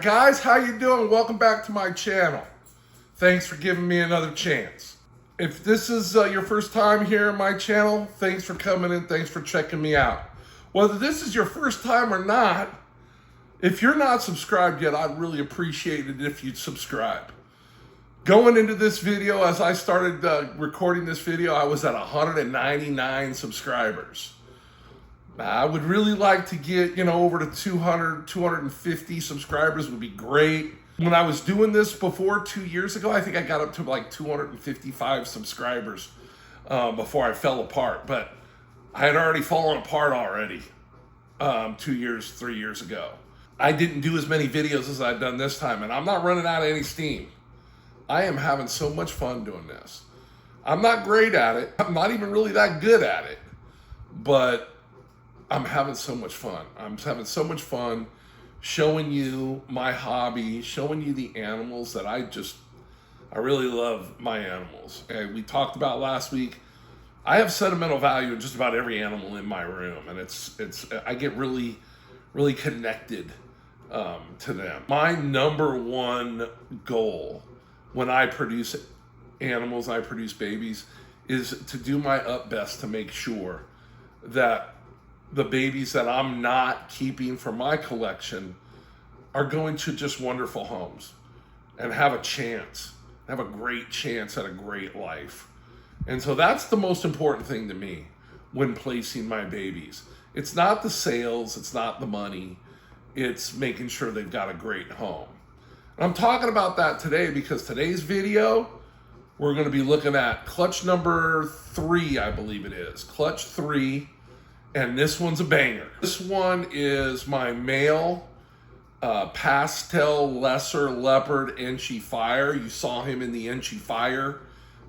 Alright guys, how you doing? Welcome back to my channel. Thanks for giving me another chance. If this is your first time here on my channel, thanks for coming in, thanks for checking me out. Whether this is your first time or not, if you're not subscribed yet, I'd really appreciate it if you'd subscribe. Going into this video, as I started recording this video, I was at 199 subscribers. I would really like to get, over to 200, 250 subscribers would be great. When I was doing this before 2 years ago, I think I got up to like 255 subscribers before I fell apart. But I had already fallen apart already 3 years ago. I didn't do as many videos as I've done this time, and I'm not running out of any steam. I am having so much fun doing this. I'm not great at it. I'm not even really that good at it. But I'm having so much fun. I'm having so much fun showing you my hobby, showing you the animals that I really love my animals. And we talked about last week, I have sentimental value in just about every animal in my room. And I get really, really connected to them. My number one goal when I produce animals, I produce babies, is to do my best to make sure that the babies that I'm not keeping for my collection are going to just wonderful homes and have a great chance at a great life. And so that's the most important thing to me when placing my babies. It's not the sales, it's not the money, it's making sure they've got a great home. And I'm talking about that today because today's video, we're going to be looking at clutch number 3, I believe it is. Clutch 3. And this one's a banger. This one is my male pastel lesser leopard Enchi Fire. You saw him in the Enchi Fire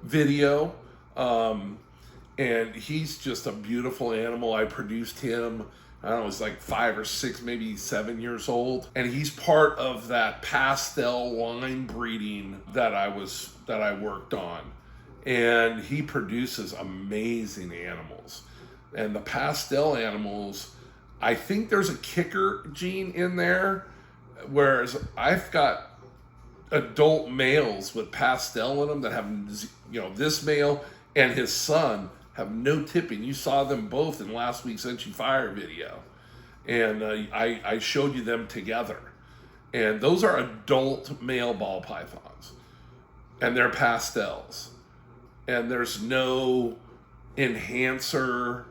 video. And he's just a beautiful animal. I produced him, I don't know, he's like 5 or 6, maybe 7 years old. And he's part of that pastel line breeding that I worked on. And he produces amazing animals. And the pastel animals, I think there's a kicker gene in there, whereas I've got adult males with pastel in them that have, this male and his son have no tipping. You saw them both in last week's Enchi Fire video, and I showed you them together. And those are adult male ball pythons, and they're pastels, and there's no enhancer,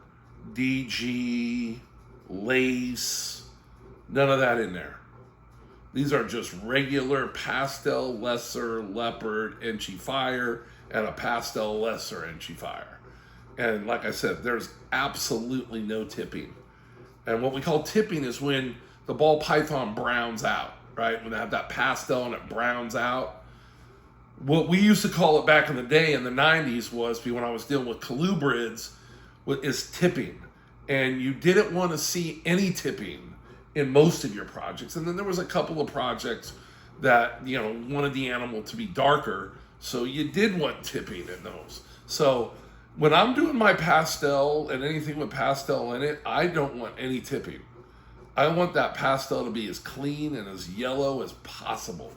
DG, lace, none of that in there. These are just regular pastel lesser leopard Enchi Fire and a pastel lesser Enchi Fire. And like I said, there's absolutely no tipping. And what we call tipping is when the ball python browns out, right? When they have that pastel and it browns out. What we used to call it back in the day in the 90s was, when I was dealing with colubrids, is tipping. And you didn't want to see any tipping in most of your projects. And then there was a couple of projects that, wanted the animal to be darker, so you did want tipping in those. So when I'm doing my pastel and anything with pastel in it, I don't want any tipping. I want that pastel to be as clean and as yellow as possible.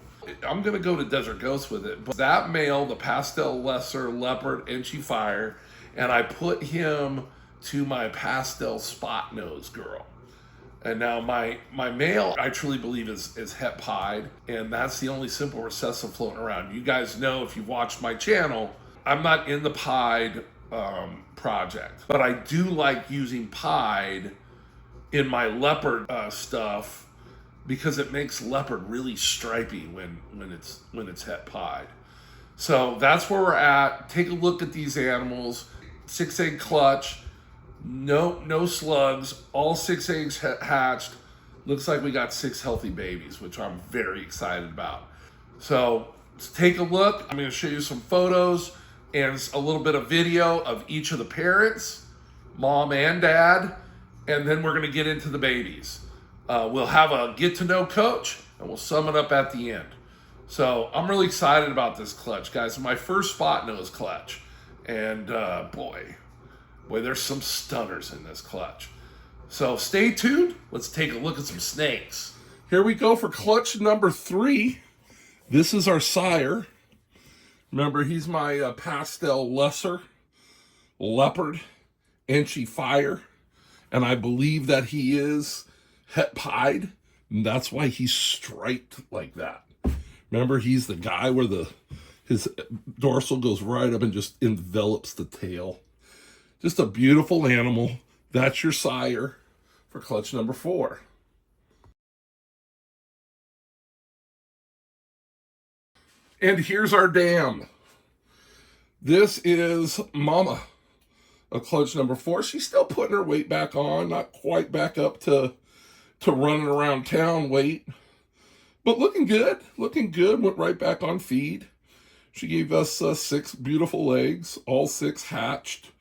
I'm going to go to Desert Ghost with it. But that male, the pastel lesser leopard Enchi Fire, and I put him to my pastel spot nose girl. And now my male, I truly believe is het pied, and that's the only simple recessive floating around. You guys know, if you've watched my channel, I'm not in the pied project, but I do like using pied in my leopard stuff because it makes leopard really stripy when it's het pied. So that's where we're at. Take a look at these animals. 6-egg clutch, no slugs, all 6 eggs hatched. Looks like we got 6 healthy babies, which I'm very excited about. So let's take a look. I'm going to show you some photos and a little bit of video of each of the parents, mom and dad, and then we're going to get into the babies. We'll have a get to know coach, and we'll sum it up at the end. So I'm really excited about this clutch, guys. My first spot nose clutch. And boy, there's some stunners in this clutch. So stay tuned. Let's take a look at some snakes. Here we go for clutch number 3. This is our sire. Remember, he's my pastel lesser leopard, Inchy Fire. And I believe that he is het pied. And that's why he's striped like that. Remember, he's the guy where his dorsal goes right up and just envelops the tail. Just a beautiful animal. That's your sire for clutch number 4. And here's our dam. This is Mama, a clutch number 4. She's still putting her weight back on, not quite back up to running around town weight, but looking good, went right back on feed. She gave us 6 beautiful eggs, all 6 hatched,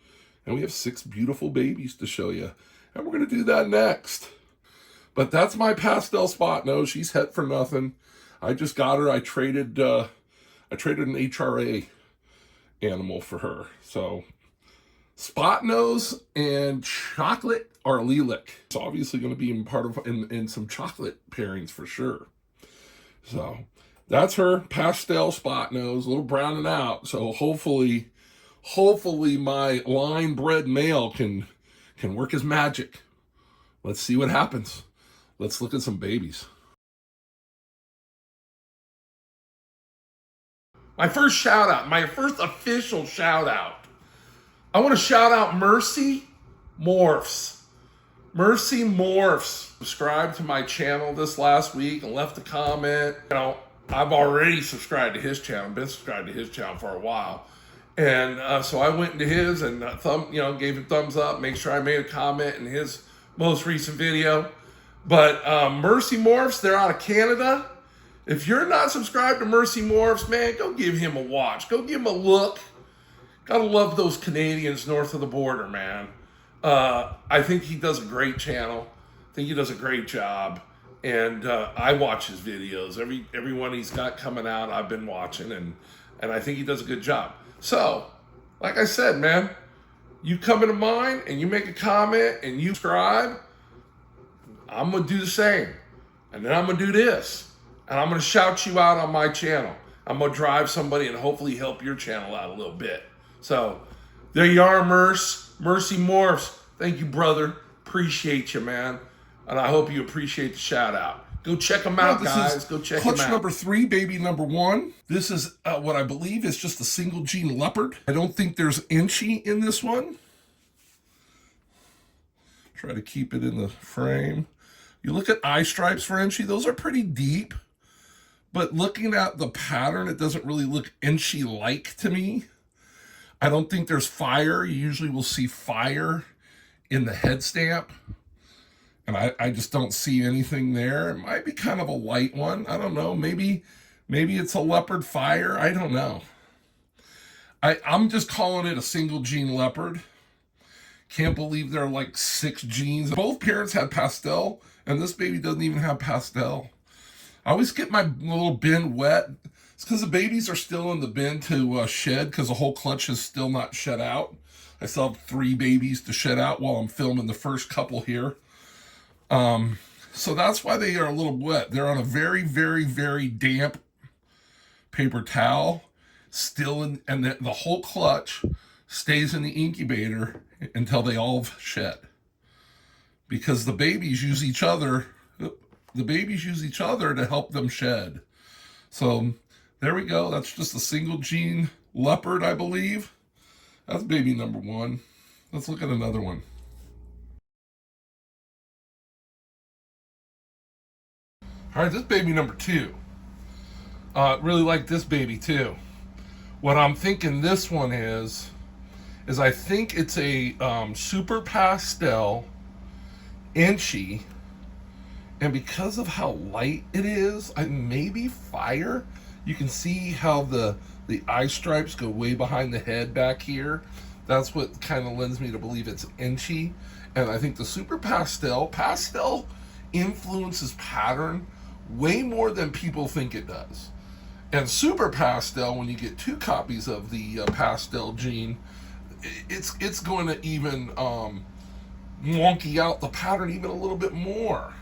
and we have 6 beautiful babies to show you. And we're going to do that next. But that's my pastel spot nose. She's het for nothing. I just got her. I traded an HRA animal for her. So spot nose and chocolate or lilac. It's obviously going to be in some chocolate pairings for sure. So that's her pastel spot nose, a little browning out. So hopefully my line bred male can work his magic. Let's see what happens. Let's look at some babies. My first shout out, my first official shout out. I want to shout out Mercy Morphs. Mercy Morphs subscribed to my channel this last week and left a comment. You know, I've already subscribed to his channel, been subscribed to his channel for a while. And so I went into his and gave a thumbs up, make sure I made a comment in his most recent video. But Mercy Morphs, they're out of Canada. If you're not subscribed to Mercy Morphs, man, go give him a watch. Go give him a look. Gotta love those Canadians north of the border, man. I think he does a great channel. I think he does a great job. And I watch his videos. Every one he's got coming out, I've been watching. And I think he does a good job. So, like I said, man, you come into mine and you make a comment and you subscribe, I'm going to do the same. And then I'm going to do this. And I'm going to shout you out on my channel. I'm going to drive somebody and hopefully help your channel out a little bit. So, there you are, Mercy Morphs. Thank you, brother. Appreciate you, man. And I hope you appreciate the shout out. Go check them out, guys. Go check them out. Clutch number 3, baby number 1. This is what I believe is just a single gene leopard. I don't think there's Inchy in this one. Try to keep it in the frame. You look at eye stripes for Inchy, those are pretty deep. But looking at the pattern, it doesn't really look Inchy-like to me. I don't think there's fire. You usually will see fire in the head stamp. And I just don't see anything there. It might be kind of a light one. I don't know. Maybe it's a leopard fire. I don't know. I'm just calling it a single gene leopard. Can't believe there are like 6 genes. Both parents had pastel, and this baby doesn't even have pastel. I always get my little bin wet. It's because the babies are still in the bin to shed because the whole clutch is still not shed out. I still have 3 babies to shed out while I'm filming the first couple here. So that's why they are a little wet. They're on a very, very, very damp paper towel, still in, and the whole clutch stays in the incubator until they all shed. Because the babies use each other. The babies use each other to help them shed. So there we go. That's just a single gene leopard, I believe. That's baby number 1. Let's look at another one. All right, this baby number 2. Really like this baby too. What I'm thinking this one is I think it's a super pastel Inchy, and because of how light it is, maybe fire. You can see how the eye stripes go way behind the head back here. That's what kind of lends me to believe it's Inchy. And I think the super pastel influences pattern way more than people think it does. And super pastel, when you get 2 copies of the pastel gene, it's going to even wonky out the pattern even a little bit more.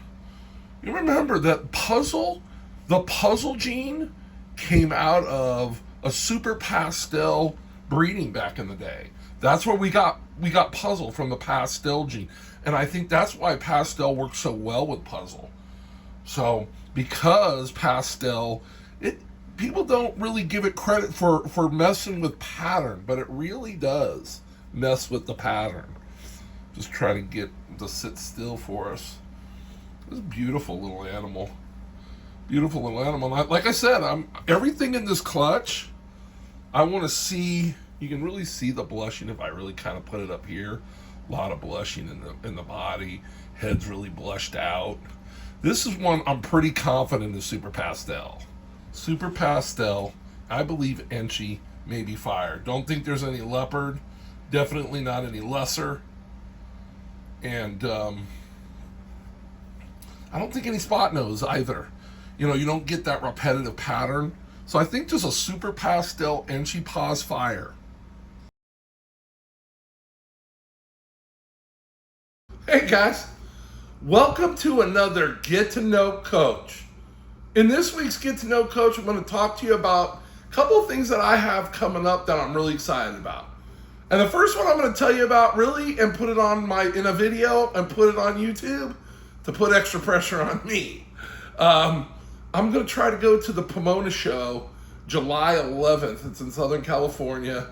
You remember that the puzzle gene came out of a super pastel breeding back in the day. That's where we got puzzle from the pastel gene. And I think that's why pastel works so well with puzzle. So because pastel, people don't really give it credit for messing with pattern, but it really does mess with the pattern. Just try to get to sit still for us. It's a beautiful little animal. Beautiful little animal. Like I said, everything in this clutch, I want to see. You can really see the blushing if I really kind of put it up here. A lot of blushing in the body. Head's really blushed out. This is one I'm pretty confident is super pastel. Super pastel. I believe Enchi, maybe fire. Don't think there's any leopard. Definitely not any lesser. And I don't think any spot nose either. You know, you don't get that repetitive pattern. So I think just a super pastel Enchi paws fire. Hey guys, welcome to another Get to Know Coach. In this week's Get to Know Coach, I'm going to talk to you about a couple of things that I have coming up that I'm really excited about. And the first one I'm going to tell you about really and put it on in a video and put it on YouTube to put extra pressure on me. I'm going to try to go to the Pomona show July 11th. It's in Southern California.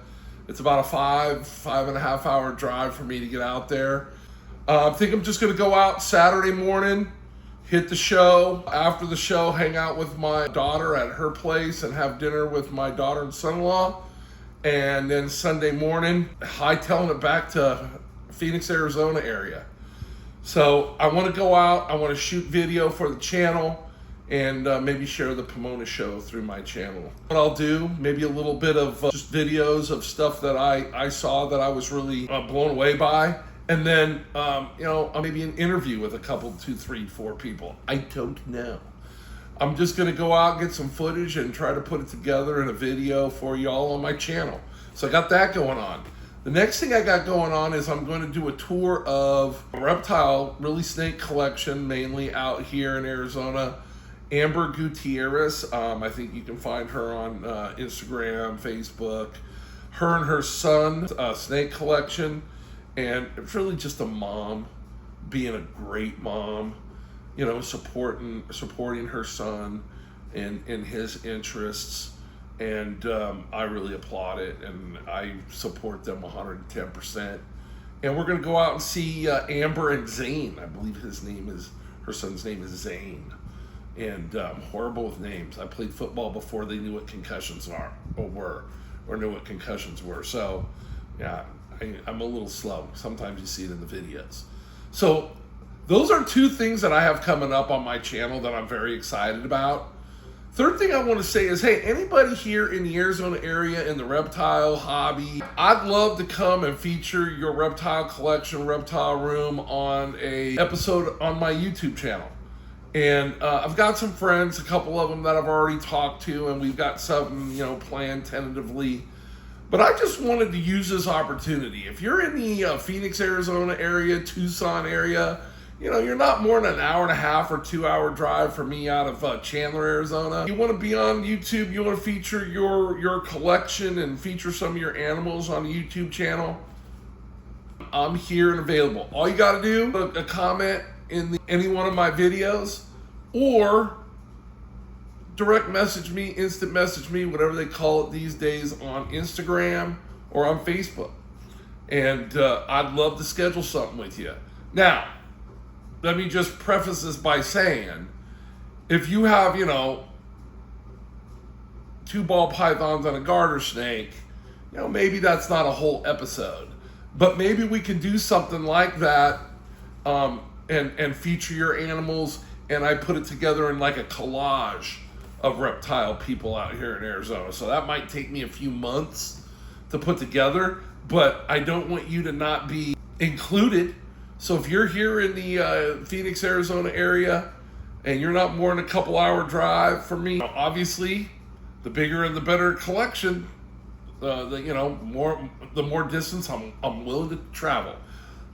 It's about a five and a half hour drive for me to get out there. I think I'm just going to go out Saturday morning, hit the show. After the show, hang out with my daughter at her place and have dinner with my daughter and son-in-law. And then Sunday morning, hightailing it back to Phoenix, Arizona area. So I want to go out. I want to shoot video for the channel and maybe share the Pomona show through my channel. What I'll do, maybe a little bit of just videos of stuff that I saw that I was really blown away by. And then, maybe an interview with a couple, 2, 3, 4 people. I don't know. I'm just going to go out, get some footage, and try to put it together in a video for y'all on my channel. So I got that going on. The next thing I got going on is I'm going to do a tour of a reptile, really snake collection, mainly out here in Arizona. Amber Gutierrez, I think you can find her on Instagram, Facebook. Her and her son, snake collection. And it's really just a mom being a great mom, you know, supporting her son in his interests. And I really applaud it, and I support them 110%. And we're going to go out and see Amber and Zane. I believe her son's name is Zane. And horrible with names. I played football before they knew what concussions knew what concussions were. So, yeah. I'm a little slow. Sometimes you see it in the videos. So those are 2 things that I have coming up on my channel that I'm very excited about. Third thing I want to say is, hey, anybody here in the Arizona area in the reptile hobby, I'd love to come and feature your reptile collection, reptile room on a episode on my YouTube channel. And I've got some friends, a couple of them that I've already talked to, and we've got something, planned tentatively. But I just wanted to use this opportunity. If you're in the Phoenix, Arizona area, Tucson area, you're not more than an hour and a half or 2-hour drive for me out of Chandler, Arizona. You want to be on YouTube, you want to feature your collection and feature some of your animals on the YouTube channel, I'm here and available. All you got to do, put a comment in any one of my videos, or direct message me, instant message me, whatever they call it these days, on Instagram or on Facebook. And I'd love to schedule something with you. Now, let me just preface this by saying, if you have, 2 ball pythons and a garter snake, maybe that's not a whole episode. But maybe we can do something like that and feature your animals, and I put it together in like a collage of reptile people out here in Arizona. So that might take me a few months to put together, but I don't want you to not be included. So if you're here in the Phoenix, Arizona area, and you're not more than a couple hour drive from me, obviously, the bigger and the better collection, the more distance I'm willing to travel.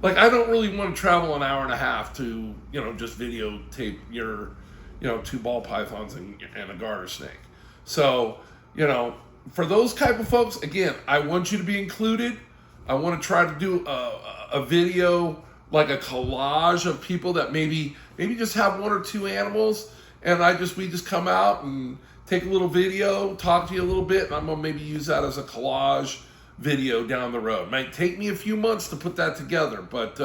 like, I don't really want to travel an hour and a half to, just videotape your, two ball pythons and a garter snake. So, for those type of folks, again, I want you to be included. I want to try to do a video, like a collage of people that maybe just have one or two animals, and we just come out and take a little video, talk to you a little bit, and I'm gonna maybe use that as a collage video down the road. It might take me a few months to put that together, but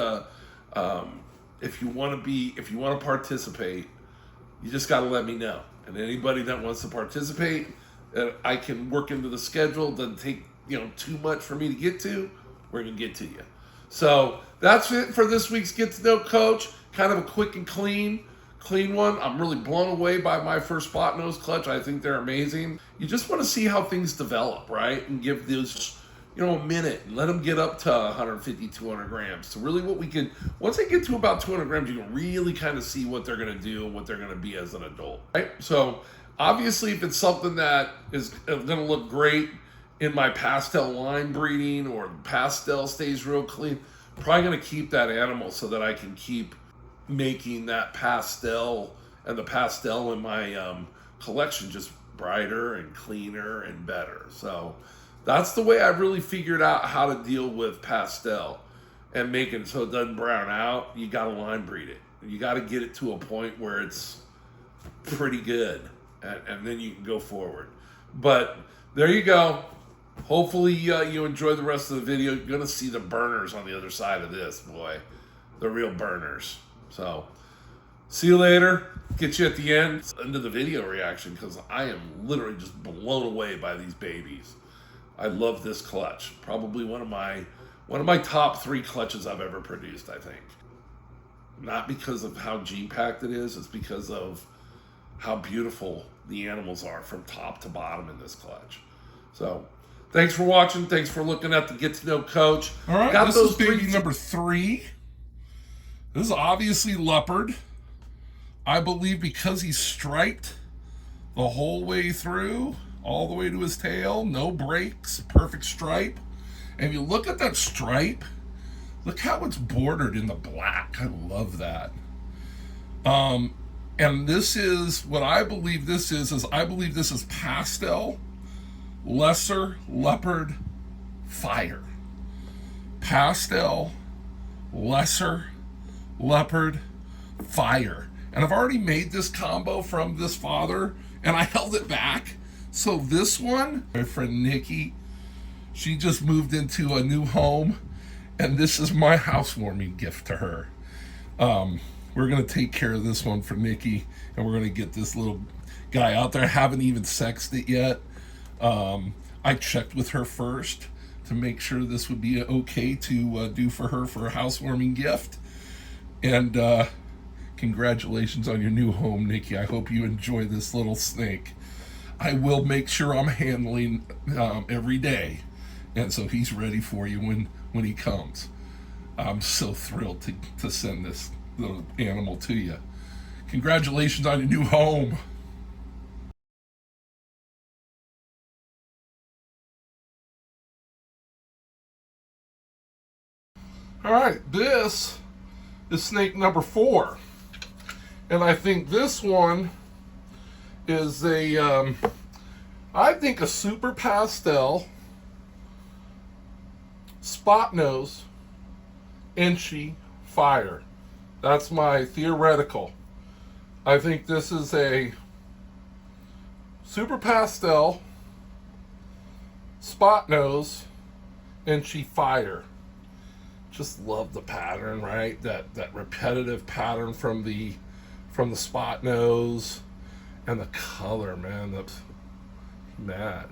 if you want to participate, you just got to let me know. And anybody that wants to participate, I can work into the schedule. Doesn't take too much for me to get to. We're gonna get to you. So that's it for this week's Get to Know Coach. Kind of a quick and clean one. I'm really blown away by my first spot nose clutch. I think they're amazing. You just want to see how things develop, right? And give those, a minute and let them get up to 150, 200 grams. So really once they get to about 200 grams, you can really kind of see what they're going to do and what they're going to be as an adult, right? So obviously, if it's something that is going to look great in my pastel line breeding, or pastel stays real clean, I'm probably going to keep that animal so that I can keep making that pastel and the pastel in my collection just brighter and cleaner and better. So that's the way I really figured out how to deal with pastel and make it so it doesn't brown out. You got to line breed it. You got to get it to a point where it's pretty good, and then you can go forward. But there you go. Hopefully you enjoy the rest of the video. You're going to see the burners on the other side of this, boy. The real burners. So, see you later. Get you at the end of the video reaction, because I am literally just blown away by these babies. I love this clutch. Probably one of my top 3 clutches I've ever produced, I think. Not because of how G-packed it is. It's because of how beautiful the animals are from top to bottom in this clutch. So, thanks for watching. Thanks for looking at the Get to Know Coach. All right, this is baby number 3. This is obviously leopard. I believe because he's striped the whole way through, all the way to his tail, no breaks, perfect stripe. And if you look at that stripe, look how it's bordered in the black. I love that. And this is what I believe this is I believe this is pastel, lesser, leopard, fire. Pastel, lesser, leopard, fire. And I've already made this combo from this father, and I held it back. So this one, my friend Nikki, she just moved into a new home, and this is my housewarming gift to her. We're gonna take care of this one for Nikki, and we're gonna get this little guy out there. I haven't even sexed it yet. I checked with her first to make sure this would be okay to do for her for a housewarming gift. And congratulations on your new home, Nikki. I hope you enjoy this little snake. I will make sure I'm handling every day, and so he's ready for you when he comes. I'm so thrilled to send this little animal to you. Congratulations on your new home. All right, this is snake number 4. And I think this one is I think a super pastel, spot nose, inchy fire. That's my theoretical. I think this is a super pastel, spot nose, inchy fire. Just love the pattern, right? That repetitive pattern from the spot nose, and the color, man. That's mad,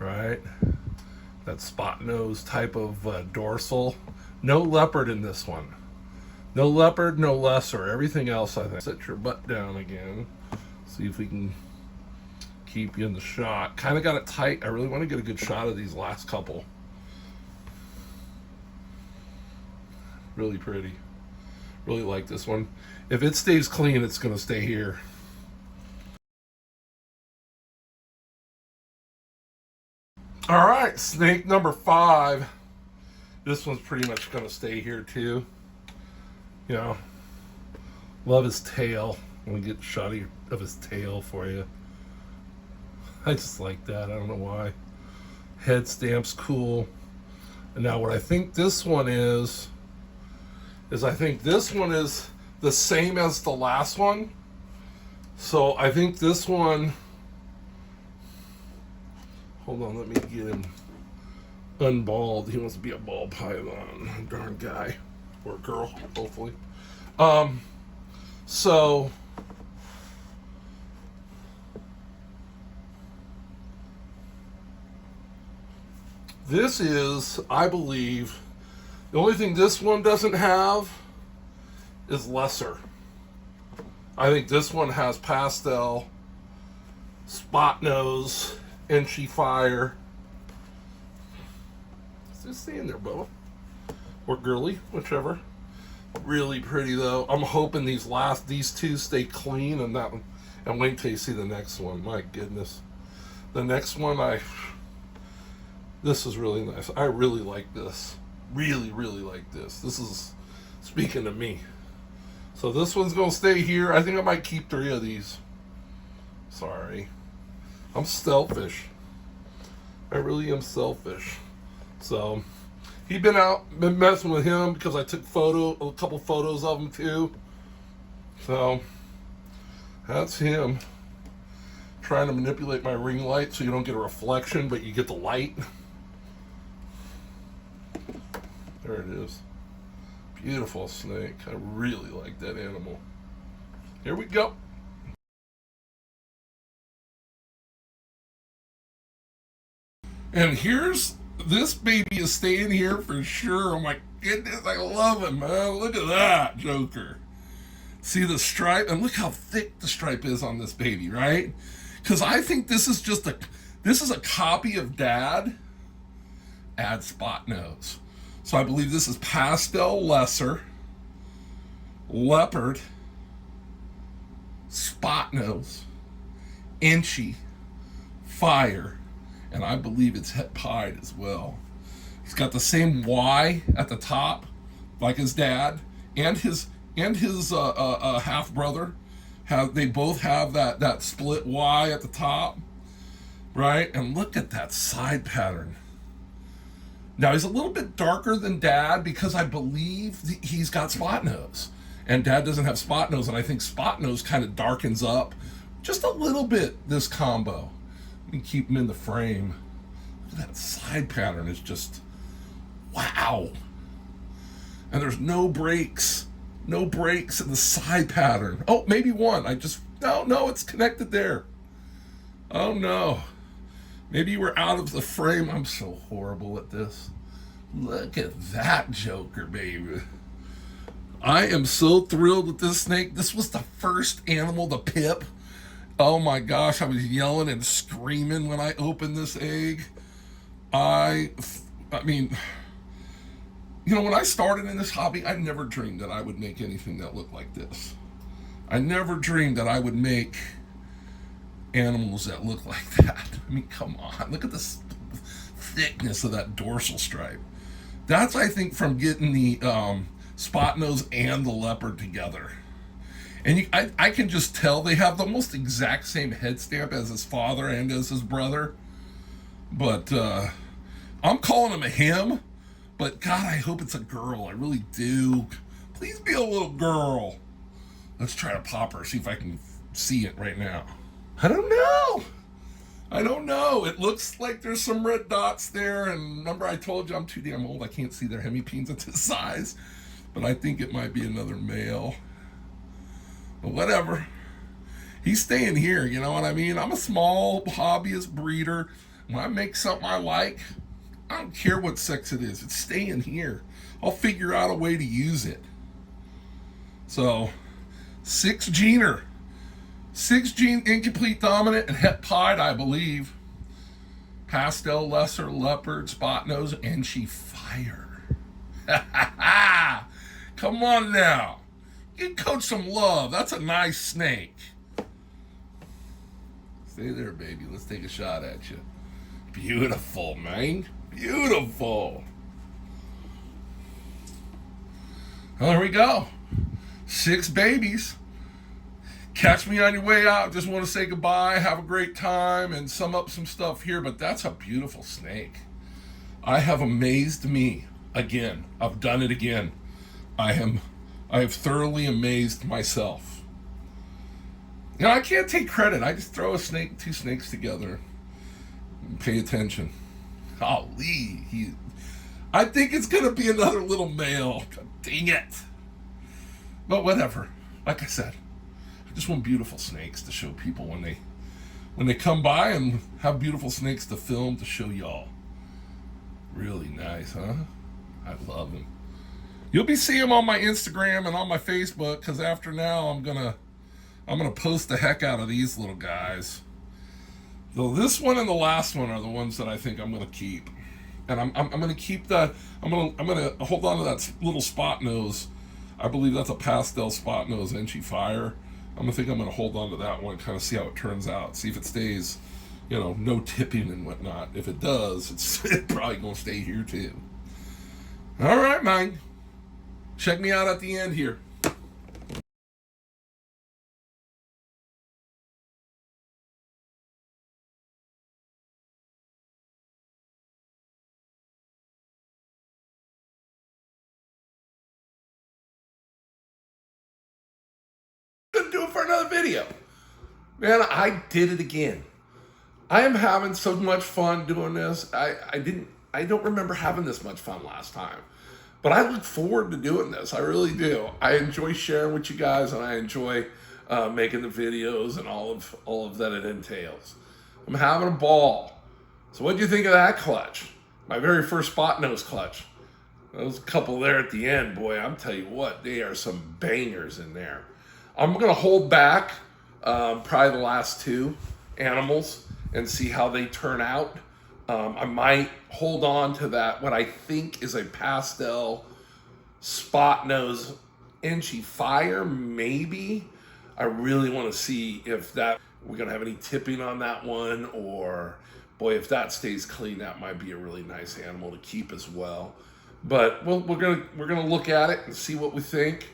right? That spot nose type of dorsal. No leopard in this one. No leopard, no lesser. Everything else, I think. Sit your butt down again. See if we can keep you in the shot. Kind of got it tight. I really want to get a good shot of these last couple. Really pretty. Really like this one. If it stays clean, it's going to stay here. All right, snake number 5. This one's pretty much going to stay here too. You know, love his tail. Let me get a shot of his tail for you. I just like that. I don't know why. Head stamp's cool. And now what I think this one is I think this one is the same as the last one. So I think this one, hold on, let me get him unballed. He wants to be a ball python. Darn guy. Or girl, hopefully. So this is, I believe, the only thing this one doesn't have is lesser. I think this one has pastel, spot nose, inchy fire. Just stay in there, Bubba. Or girly, whichever. Really pretty though. I'm hoping these two stay clean, and that one, and wait till you see the next one. My goodness. The next one, this is really nice. I really like this. Really, really like this. This is speaking to me. So this one's gonna stay here. I think I might keep 3 of these. Sorry. I'm selfish. I really am selfish. So he's been messing with him because I took a couple photos of him too. So that's him. Trying to manipulate my ring light so you don't get a reflection, but you get the light. There it is. Beautiful snake. I really like that animal. Here we go. And this baby is staying here for sure. Oh my goodness, I love him, man. Look at that Joker. See the stripe? And look how thick the stripe is on this baby, right? Because I think this is a copy of Dad. Add spot nose. So I believe this is pastel lesser, leopard, spot nose, inchy, fire, and I believe it's het pied as well. He's got the same Y at the top, like his dad, and his half brother. They both have that split Y at the top, right? And look at that side pattern. Now, he's a little bit darker than Dad because I believe he's got spot nose. And Dad doesn't have spot nose, and I think spot nose kind of darkens up just a little bit this combo. Let me keep him in the frame. Look at that side pattern. It's just, wow. And there's no breaks. No breaks in the side pattern. Oh, maybe one. No, it's connected there. Oh, no. Maybe you were out of the frame. I'm so horrible at this. Look at that Joker, baby. I am so thrilled with this snake. This was the first animal to pip. Oh my gosh, I was yelling and screaming when I opened this egg. I mean, when I started in this hobby, I never dreamed that I would make anything that looked like this. I never dreamed that I would make animals that look like that. I mean, come on. Look at the thickness of that dorsal stripe. That's, I think, from getting the spot nose and the leopard together. And I can just tell they have the almost exact same head stamp as his father and as his brother. But I'm calling him a him. But God, I hope it's a girl. I really do. Please be a little girl. Let's try to pop her, see if I can see it right now. I don't know. It looks like there's some red dots there. And remember, I told you I'm too damn old. I can't see their hemipenes at this size. But I think it might be another male. But whatever. He's staying here, you know what I mean? I'm a small hobbyist breeder. When I make something I like, I don't care what sex it is. It's staying here. I'll figure out a way to use it. So, 6-gener. 6-gene incomplete dominant and het pied, I believe. Pastel lesser leopard, spot nose, and she fire. Come on now. Give Coach some love. That's a nice snake. Stay there, baby. Let's take a shot at you. Beautiful, man. Beautiful. Well, there we go. 6 babies. Catch me on your way out. Just want to say goodbye, have a great time, and sum up some stuff here. But that's a beautiful snake. I have amazed me again. I've done it again. I have thoroughly amazed myself. You know, I can't take credit. I just throw two snakes together and pay attention. Golly, I think it's gonna be another little male. God dang it. But whatever. Like I said, I just want beautiful snakes to show people when they come by, and have beautiful snakes to film to show y'all. Really nice, huh? I love them. You'll be seeing them on my Instagram and on my Facebook, because after now I'm gonna post the heck out of these little guys. So this one and the last one are the ones that I think I'm gonna keep, and I'm gonna keep the I'm gonna hold on to that little spot nose. I believe that's a pastel spot nose Enchi Fire. I'm gonna hold on to that one, kind of see how it turns out, see if it stays, you know, no tipping and whatnot. If it does, it's probably gonna stay here too. All right, man. Check me out at the end here. Gonna do it for another video. Man, I did it again. I am having so much fun doing this. I don't remember having this much fun last time. But I look forward to doing this. I really do. I enjoy sharing with you guys, and I enjoy making the videos and all of that it entails. I'm having a ball. So what do you think of that clutch? My very first spot nose clutch. Those couple there at the end, boy, I'm telling you what, they are some bangers in there. I'm gonna hold back probably the last 2 animals and see how they turn out. I might hold on to that, what I think is a pastel spot nose Enchi Fire, maybe. I really want to see if we're gonna have any tipping on that one, or boy, if that stays clean, that might be a really nice animal to keep as well. But we're gonna look at it and see what we think,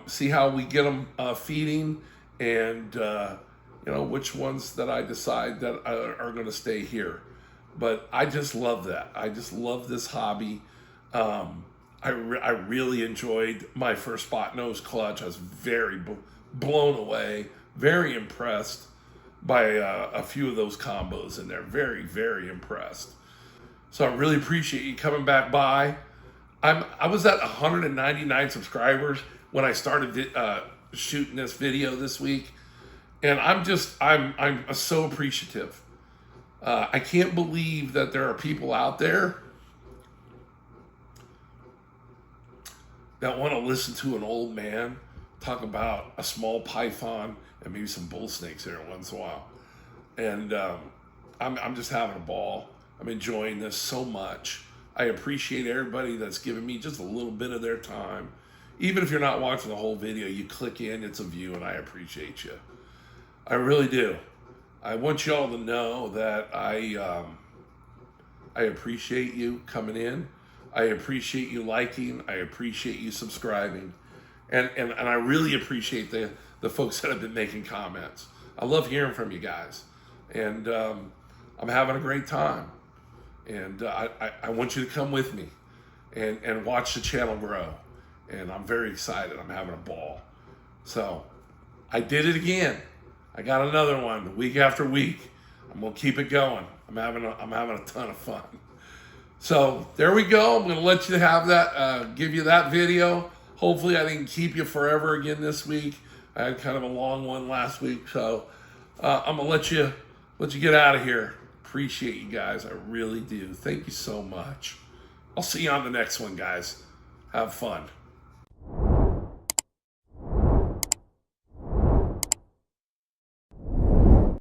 see how we get them feeding, and you know, which ones that I decide that are gonna stay here. But I just love that. I just love this hobby. I really enjoyed my first spot nose clutch. I was very blown away, very impressed by a few of those combos in there. Very, very impressed. So I really appreciate you coming back by. I was at 199 subscribers when I started shooting this video this week, and I'm so appreciative. I can't believe that there are people out there that want to listen to an old man talk about a small python and maybe some bull snakes there once in a while. And I'm just having a ball. I'm enjoying this so much. I appreciate everybody that's giving me just a little bit of their time. Even if you're not watching the whole video, you click in, it's a view, and I appreciate you. I really do. I want y'all to know that I appreciate you coming in. I appreciate you liking. I appreciate you subscribing. And I really appreciate the folks that have been making comments. I love hearing from you guys. And I'm having a great time. And I want you to come with me and watch the channel grow. And I'm very excited. I'm having a ball. So I did it again. I got another one week after week. I'm gonna keep it going. I'm having a ton of fun. So there we go. I'm gonna let you have that, give you that video. Hopefully I didn't keep you forever again this week. I had kind of a long one last week, so I'm gonna let you get out of here. Appreciate you guys. I really do. Thank you so much. I'll see you on the next one, guys. Have fun.